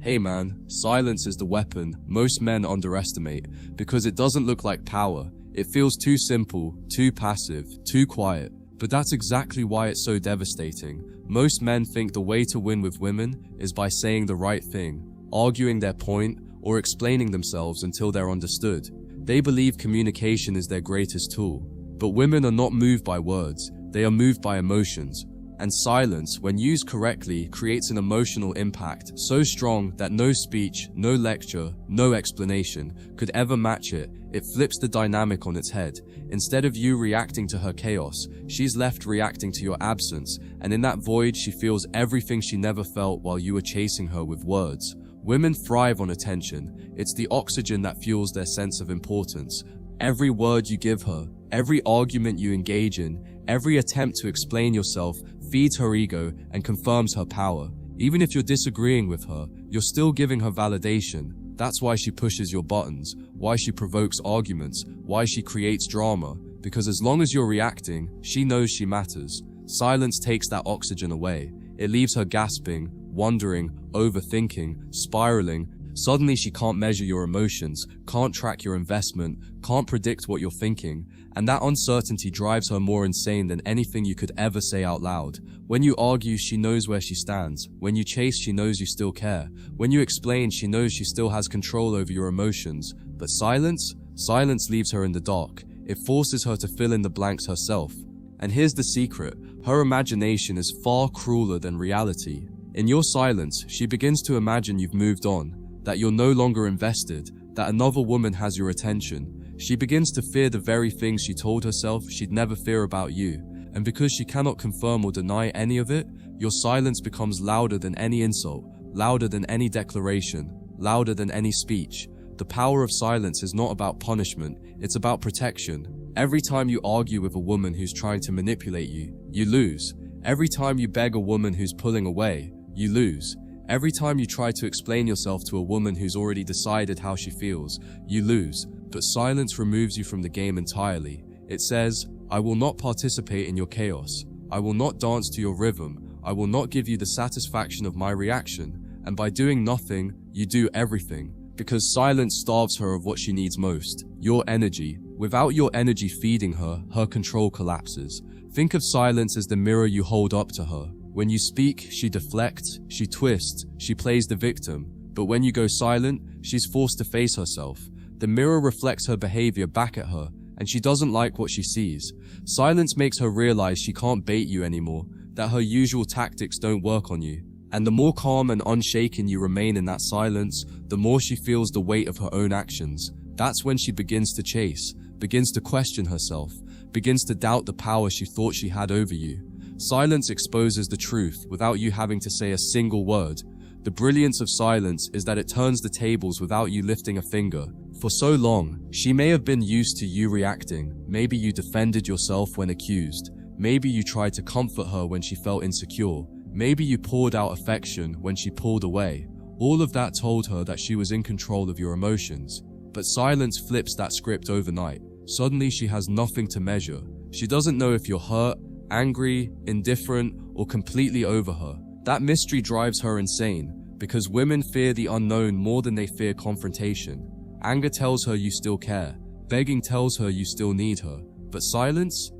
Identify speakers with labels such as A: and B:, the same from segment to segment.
A: Hey man, silence is the weapon most men underestimate because it doesn't look like power. It feels too simple, too passive, too quiet. But that's exactly why it's so devastating. Most men think the way to win with women is by saying the right thing, arguing their point, or explaining themselves until they're understood. They believe communication is their greatest tool. But women are not moved by words, they are moved by emotions. And silence, when used correctly, creates an emotional impact so strong that no speech, no lecture, no explanation could ever match it. It flips the dynamic on its head. Instead of you reacting to her chaos, she's left reacting to your absence, and in that void she feels everything she never felt while you were chasing her with words. Women thrive on attention. It's the oxygen that fuels their sense of importance. Every word you give her, every argument you engage in, every attempt to explain yourself feeds her ego and confirms her power. Even if you're disagreeing with her, you're still giving her validation. That's why she pushes your buttons, why she provokes arguments, why she creates drama. Because as long as you're reacting, she knows she matters. Silence takes that oxygen away. It leaves her gasping, wondering, overthinking, spiraling. Suddenly she can't measure your emotions, can't track your investment, can't predict what you're thinking, and that uncertainty drives her more insane than anything you could ever say out loud. When you argue, she knows where she stands. When you chase, she knows you still care. When you explain, she knows she still has control over your emotions. But silence leaves her in the dark. It forces her to fill in the blanks herself. And here's the secret, her imagination is far crueler than reality. In your silence, she begins to imagine you've moved on, that you're no longer invested, that another woman has your attention. She begins to fear the very things she told herself she'd never fear about you. And because she cannot confirm or deny any of it, your silence becomes louder than any insult, louder than any declaration, louder than any speech. The power of silence is not about punishment, it's about protection. Every time you argue with a woman who's trying to manipulate you, you lose. Every time you beg a woman who's pulling away, you lose. Every time you try to explain yourself to a woman who's already decided how she feels, you lose. But silence removes you from the game entirely. It says, I will not participate in your chaos. I will not dance to your rhythm. I will not give you the satisfaction of my reaction. And by doing nothing, you do everything. Because silence starves her of what she needs most, your energy. Without your energy feeding her, her control collapses. Think of silence as the mirror you hold up to her. When you speak, she deflects, she twists, she plays the victim. But when you go silent, she's forced to face herself. The mirror reflects her behavior back at her, and she doesn't like what she sees. Silence makes her realize she can't bait you anymore, that her usual tactics don't work on you. And the more calm and unshaken you remain in that silence, the more she feels the weight of her own actions. That's when she begins to chase, begins to question herself, begins to doubt the power she thought she had over you. Silence exposes the truth without you having to say a single word. The brilliance of silence is that it turns the tables without you lifting a finger. For so long, she may have been used to you reacting. Maybe you defended yourself when accused. Maybe you tried to comfort her when she felt insecure. Maybe you poured out affection when she pulled away. All of that told her that she was in control of your emotions. But silence flips that script overnight. Suddenly she has nothing to measure. She doesn't know if you're hurt, angry, indifferent, or completely over her. That mystery drives her insane, because women fear the unknown more than they fear confrontation. Anger tells her you still care. Begging tells her you still need her. But silence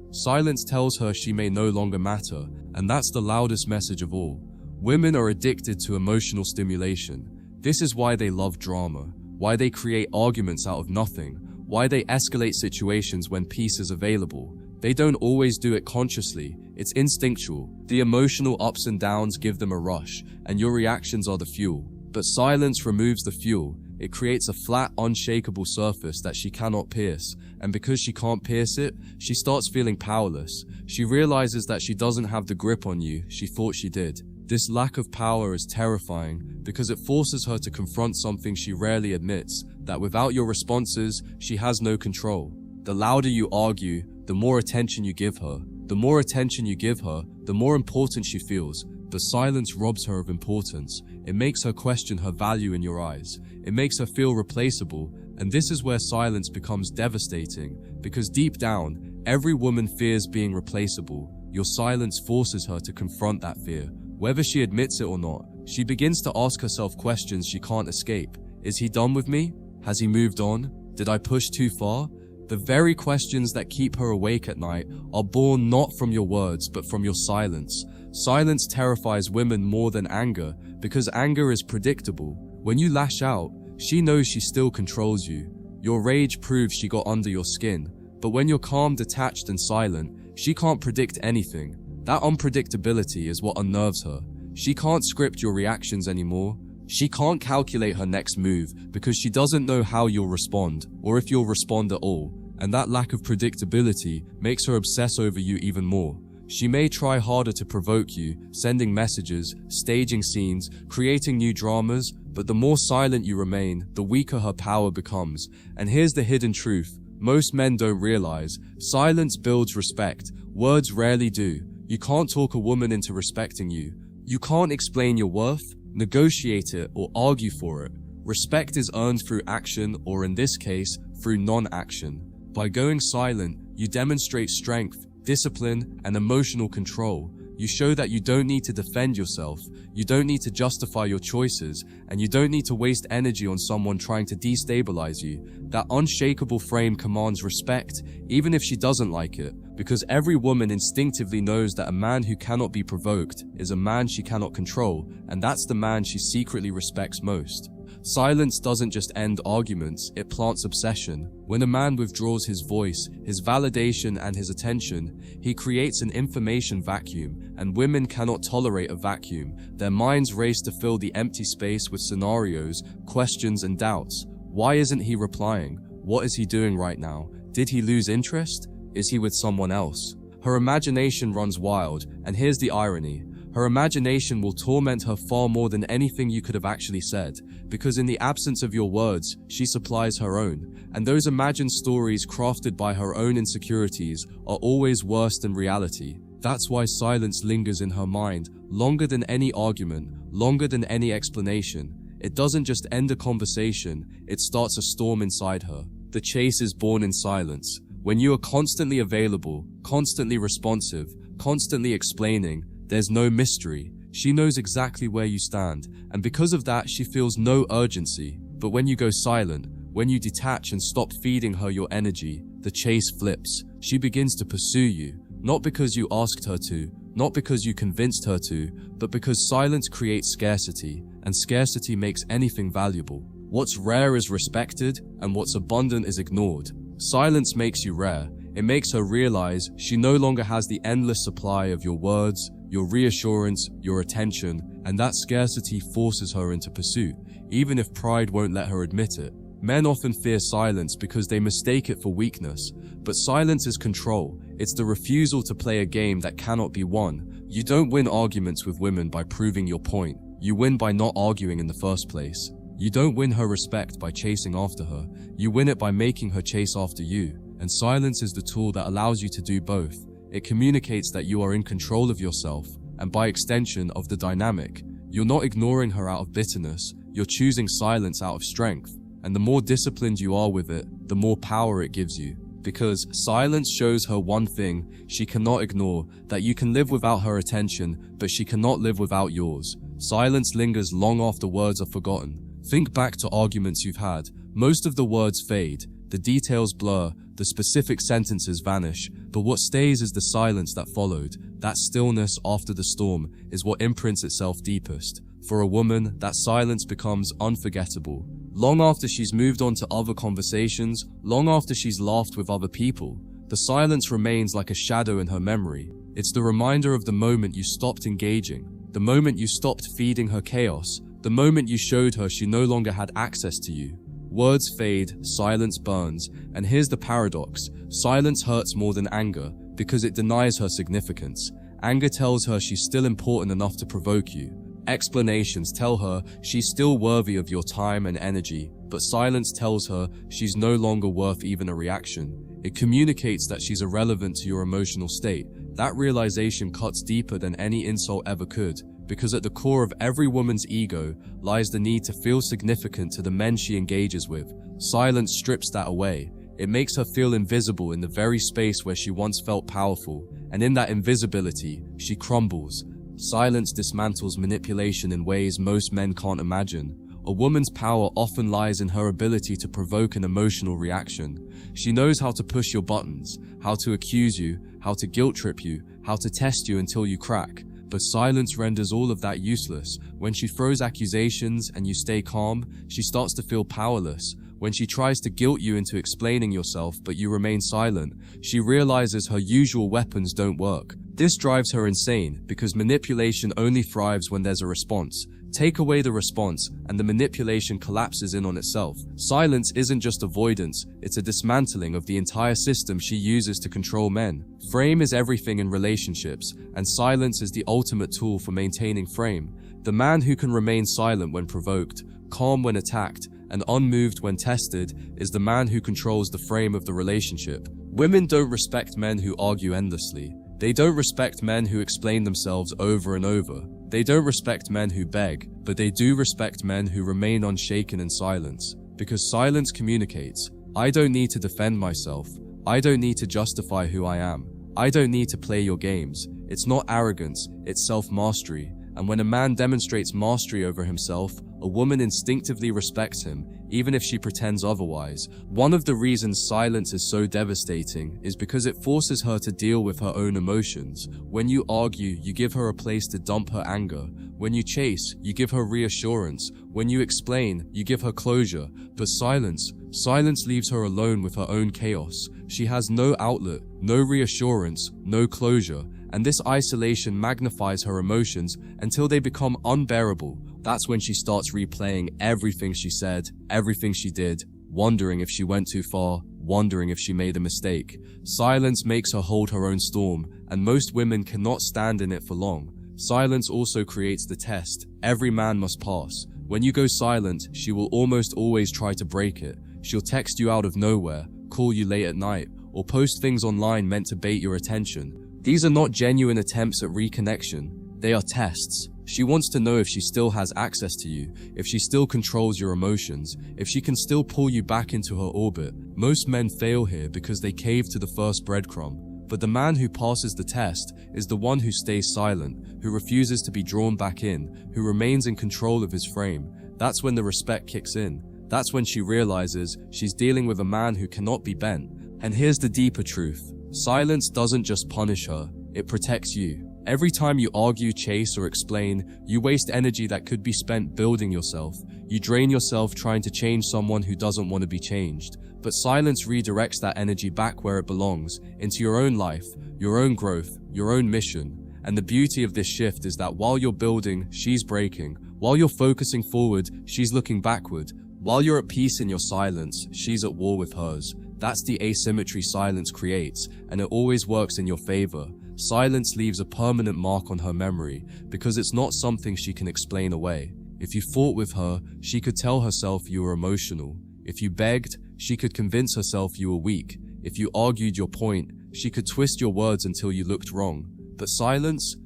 A: tells her she may no longer matter, and that's the loudest message of all. Women are addicted to emotional stimulation. This is why they love drama, why they create arguments out of nothing, why they escalate situations when peace is available. They don't always do it consciously, it's instinctual. The emotional ups and downs give them a rush, and your reactions are the fuel. But silence removes the fuel. It creates a flat, unshakable surface that she cannot pierce, and because she can't pierce it, she starts feeling powerless. She realizes that she doesn't have the grip on you she thought she did. This lack of power is terrifying because it forces her to confront something she rarely admits, that without your responses, she has no control. The louder you argue, the more attention you give her. The more attention you give her, the more important she feels. But silence robs her of importance. It makes her question her value in your eyes. It makes her feel replaceable. And this is where silence becomes devastating, because deep down, every woman fears being replaceable. Your silence forces her to confront that fear. Whether she admits it or not, She begins to ask herself questions she can't escape. Is he done with me? Has he moved on? Did I push too far? The very questions that keep her awake at night are born not from your words, but from your silence. Silence terrifies women more than anger, because anger is predictable. When you lash out, she knows she still controls you. Your rage proves she got under your skin. But when you're calm, detached, and silent, she can't predict anything. That unpredictability is what unnerves her. She can't script your reactions anymore. She can't calculate her next move because she doesn't know how you'll respond, or if you'll respond at all. And that lack of predictability makes her obsess over you even more. She may try harder to provoke you, sending messages, staging scenes, creating new dramas, but the more silent you remain, the weaker her power becomes. And here's the hidden truth most men don't realize: silence builds respect. Words rarely do. You can't talk a woman into respecting you. You can't explain your worth, negotiate it, or argue for it. Respect is earned through action, or in this case, through non-action. By going silent, you demonstrate strength, discipline, and emotional control. You show that you don't need to defend yourself, you don't need to justify your choices, and you don't need to waste energy on someone trying to destabilize you. That unshakable frame commands respect, even if she doesn't like it, because every woman instinctively knows that a man who cannot be provoked is a man she cannot control, and that's the man she secretly respects most. Silence doesn't just end arguments, it plants obsession. When a man withdraws his voice, his validation, and his attention, he creates an information vacuum, and women cannot tolerate a vacuum. Their minds race to fill the empty space with scenarios, questions, and doubts. Why isn't he replying? What is he doing right now? Did he lose interest? Is he with someone else? Her imagination runs wild, and here's the irony. Her imagination will torment her far more than anything you could have actually said, because in the absence of your words, she supplies her own, and those imagined stories crafted by her own insecurities are always worse than reality. That's why silence lingers in her mind, longer than any argument, longer than any explanation. It doesn't just end a conversation, it starts a storm inside her. The chase is born in silence. When you are constantly available, constantly responsive, constantly explaining, there's no mystery. She knows exactly where you stand, and because of that, she feels no urgency. But when you go silent, when you detach and stop feeding her your energy, the chase flips. She begins to pursue you, not because you asked her to, not because you convinced her to, but because silence creates scarcity, and scarcity makes anything valuable. What's rare is respected, and what's abundant is ignored. Silence makes you rare. It makes her realize she no longer has the endless supply of your words, your reassurance, your attention, and that scarcity forces her into pursuit, even if pride won't let her admit it. Men often fear silence because they mistake it for weakness, but silence is control. It's the refusal to play a game that cannot be won. You don't win arguments with women by proving your point. You win by not arguing in the first place. You don't win her respect by chasing after her. You win it by making her chase after you. And silence is the tool that allows you to do both. It communicates that you are in control of yourself, and by extension of the dynamic. You're not ignoring her out of bitterness, you're choosing silence out of strength. And the more disciplined you are with it, the more power it gives you. Because silence shows her one thing she cannot ignore, that you can live without her attention, but she cannot live without yours. Silence lingers long after words are forgotten. Think back to arguments you've had. Most of the words fade, the details blur, the specific sentences vanish, but what stays is the silence that followed. That stillness after the storm is what imprints itself deepest. For a woman, that silence becomes unforgettable. Long after she's moved on to other conversations, long after she's laughed with other people, the silence remains like a shadow in her memory. It's the reminder of the moment you stopped engaging, the moment you stopped feeding her chaos, the moment you showed her she no longer had access to you. Words fade, silence burns, and here's the paradox. Silence hurts more than anger, because it denies her significance. Anger tells her she's still important enough to provoke you. Explanations tell her she's still worthy of your time and energy, but silence tells her she's no longer worth even a reaction. It communicates that she's irrelevant to your emotional state. That realization cuts deeper than any insult ever could. Because at the core of every woman's ego lies the need to feel significant to the men she engages with. Silence strips that away. It makes her feel invisible in the very space where she once felt powerful, and in that invisibility, she crumbles. Silence dismantles manipulation in ways most men can't imagine. A woman's power often lies in her ability to provoke an emotional reaction. She knows how to push your buttons, how to accuse you, how to guilt trip you, how to test you until you crack. But silence renders all of that useless. When she throws accusations and you stay calm, she starts to feel powerless. When she tries to guilt you into explaining yourself but you remain silent, she realizes her usual weapons don't work. This drives her insane because manipulation only thrives when there's a response. Take away the response and the manipulation collapses in on itself. Silence isn't just avoidance, it's a dismantling of the entire system she uses to control men. Frame is everything in relationships, and silence is the ultimate tool for maintaining frame. The man who can remain silent when provoked, calm when attacked, and unmoved when tested is the man who controls the frame of the relationship. Women don't respect men who argue endlessly. They don't respect men who explain themselves over and over. They don't respect men who beg, but they do respect men who remain unshaken in silence. Because silence communicates. I don't need to defend myself. I don't need to justify who I am. I don't need to play your games. It's not arrogance, it's self-mastery. And when a man demonstrates mastery over himself, a woman instinctively respects him, even if she pretends otherwise. One of the reasons silence is so devastating is because it forces her to deal with her own emotions. When you argue, you give her a place to dump her anger. When you chase, you give her reassurance. When you explain, you give her closure. But silence leaves her alone with her own chaos. She has no outlet, no reassurance, no closure. And this isolation magnifies her emotions until they become unbearable. That's when she starts replaying everything she said, everything she did, wondering if she went too far, wondering if she made a mistake. Silence makes her hold her own storm, and most women cannot stand in it for long. Silence also creates the test every man must pass. When you go silent, she will almost always try to break it. She'll text you out of nowhere, call you late at night, or post things online meant to bait your attention. These are not genuine attempts at reconnection. They are tests. She wants to know if she still has access to you, if she still controls your emotions, if she can still pull you back into her orbit. Most men fail here because they cave to the first breadcrumb. But the man who passes the test is the one who stays silent, who refuses to be drawn back in, who remains in control of his frame. That's when the respect kicks in. That's when she realizes she's dealing with a man who cannot be bent. And here's the deeper truth. Silence doesn't just punish her, it protects you. Every time you argue, chase, or explain, you waste energy that could be spent building yourself. You drain yourself trying to change someone who doesn't want to be changed. But silence redirects that energy back where it belongs, into your own life, your own growth, your own mission. And the beauty of this shift is that while you're building, she's breaking. While you're focusing forward, she's looking backward. While you're at peace in your silence, she's at war with hers. That's the asymmetry silence creates, and it always works in your favor. Silence leaves a permanent mark on her memory, because it's not something she can explain away. If you fought with her, she could tell herself you were emotional. If you begged, she could convince herself you were weak. If you argued your point, she could twist your words until you looked wrong. But silence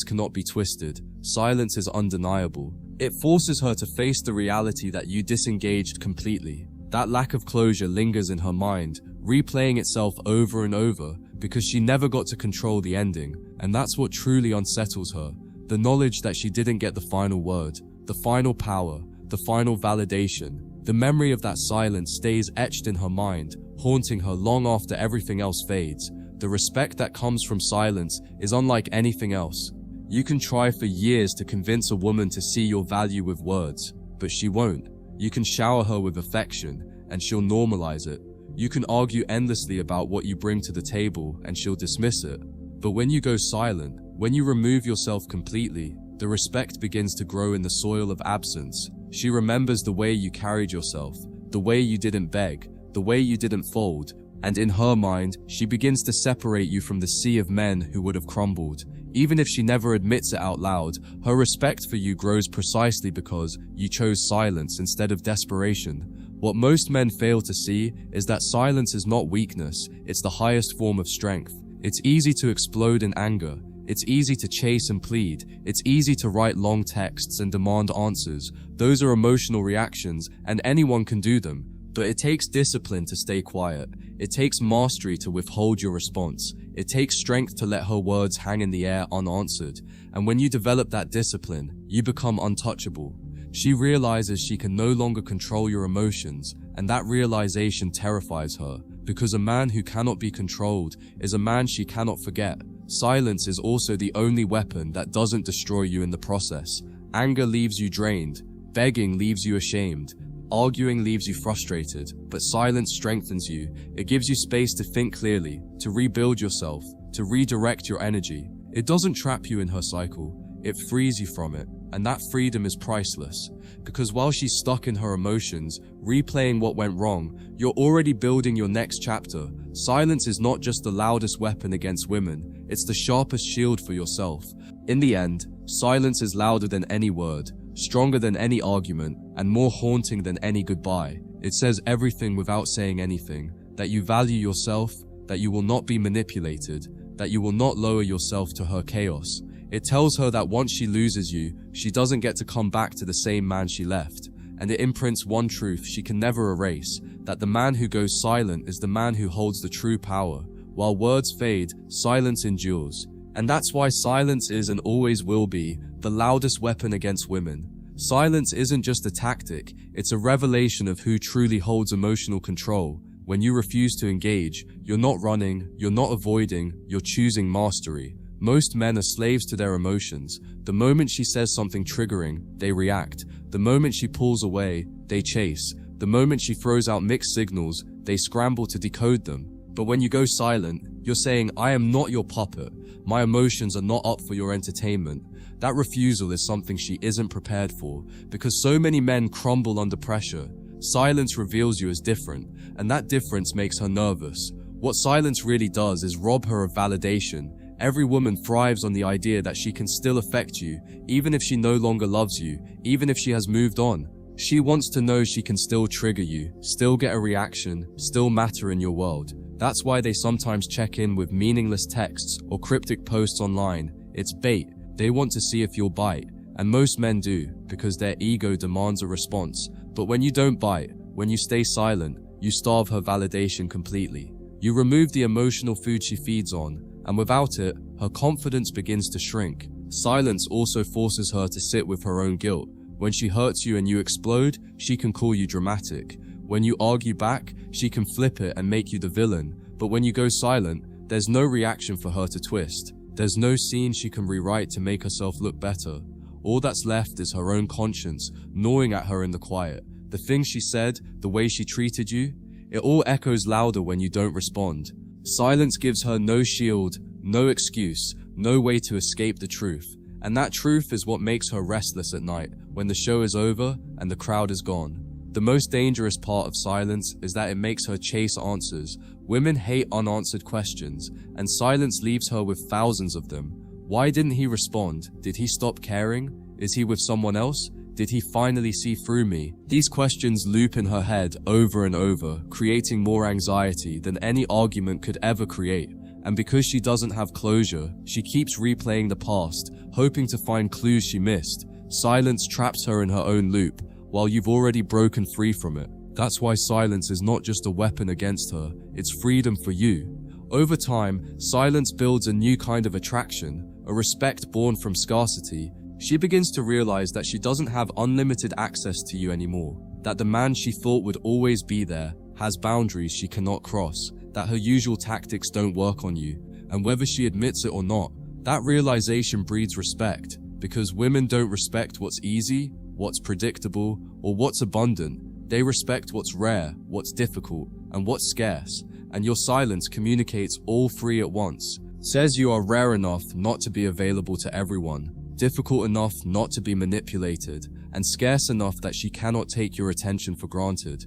A: cannot be twisted. Silence is undeniable. It forces her to face the reality that you disengaged completely. That lack of closure lingers in her mind, replaying itself over and over, because she never got to control the ending. And that's what truly unsettles her. The knowledge that she didn't get the final word, the final power, the final validation. The memory of that silence stays etched in her mind, haunting her long after everything else fades. The respect that comes from silence is unlike anything else. You can try for years to convince a woman to see your value with words, but she won't. You can shower her with affection, and she'll normalize it. You can argue endlessly about what you bring to the table, and she'll dismiss it. But when you go silent, when you remove yourself completely, the respect begins to grow in the soil of absence. She remembers the way you carried yourself, the way you didn't beg, the way you didn't fold, and in her mind, she begins to separate you from the sea of men who would have crumbled. Even if she never admits it out loud, her respect for you grows precisely because you chose silence instead of desperation. What most men fail to see is that silence is not weakness, it's the highest form of strength. It's easy to explode in anger. It's easy to chase and plead. It's easy to write long texts and demand answers. Those are emotional reactions, and anyone can do them. But it takes discipline to stay quiet. It takes mastery to withhold your response. It takes strength to let her words hang in the air unanswered. And when you develop that discipline, you become untouchable. She realizes she can no longer control your emotions, and that realization terrifies her, because a man who cannot be controlled is a man she cannot forget. Silence is also the only weapon that doesn't destroy you in the process. Anger leaves you drained. Begging leaves you ashamed. Arguing leaves you frustrated, but silence strengthens you. It gives you space to think clearly, to rebuild yourself, to redirect your energy. It doesn't trap you in her cycle, it frees you from it, and that freedom is priceless. Because while she's stuck in her emotions, replaying what went wrong, you're already building your next chapter. Silence is not just the loudest weapon against women, it's the sharpest shield for yourself. In the end, silence is louder than any word, stronger than any argument, and more haunting than any goodbye. It says everything without saying anything, that you value yourself, that you will not be manipulated, that you will not lower yourself to her chaos. It tells her that once she loses you, she doesn't get to come back to the same man she left. And it imprints one truth she can never erase, that the man who goes silent is the man who holds the true power. While words fade, silence endures. And that's why silence is and always will be the loudest weapon against women. Silence isn't just a tactic, it's a revelation of who truly holds emotional control. When you refuse to engage, you're not running, you're not avoiding, you're choosing mastery. Most men are slaves to their emotions. The moment she says something triggering, they react. The moment she pulls away, they chase. The moment she throws out mixed signals, they scramble to decode them. But when you go silent, you're saying, I am not your puppet. My emotions are not up for your entertainment. That refusal is something she isn't prepared for, because so many men crumble under pressure. Silence reveals you as different, and that difference makes her nervous. What silence really does is rob her of validation. Every woman thrives on the idea that she can still affect you, even if she no longer loves you, even if she has moved on. She wants to know she can still trigger you, still get a reaction, still matter in your world. That's why they sometimes check in with meaningless texts or cryptic posts online. It's bait. They want to see if you'll bite. And most men do, because their ego demands a response. But when you don't bite, when you stay silent, you starve her validation completely. You remove the emotional food she feeds on, and without it, her confidence begins to shrink. Silence also forces her to sit with her own guilt. When she hurts you and you explode, she can call you dramatic. When you argue back, she can flip it and make you the villain. But when you go silent, there's no reaction for her to twist. There's no scene she can rewrite to make herself look better. All that's left is her own conscience, gnawing at her in the quiet. The things she said, the way she treated you, it all echoes louder when you don't respond. Silence gives her no shield, no excuse, no way to escape the truth. And that truth is what makes her restless at night, when the show is over and the crowd is gone. The most dangerous part of silence is that it makes her chase answers. Women hate unanswered questions, and silence leaves her with thousands of them. Why didn't he respond? Did he stop caring? Is he with someone else? Did he finally see through me? These questions loop in her head over and over, creating more anxiety than any argument could ever create. And because she doesn't have closure, she keeps replaying the past, hoping to find clues she missed. Silence traps her in her own loop, while you've already broken free from it. That's why silence is not just a weapon against her, it's freedom for you. Over time, silence builds a new kind of attraction, a respect born from scarcity. She begins to realize that she doesn't have unlimited access to you anymore, that the man she thought would always be there has boundaries she cannot cross, that her usual tactics don't work on you, and whether she admits it or not, that realization breeds respect, because women don't respect what's easy, what's predictable, or what's abundant. They respect what's rare, what's difficult, and what's scarce, and your silence communicates all three at once. Says you are rare enough not to be available to everyone, difficult enough not to be manipulated, and scarce enough that she cannot take your attention for granted.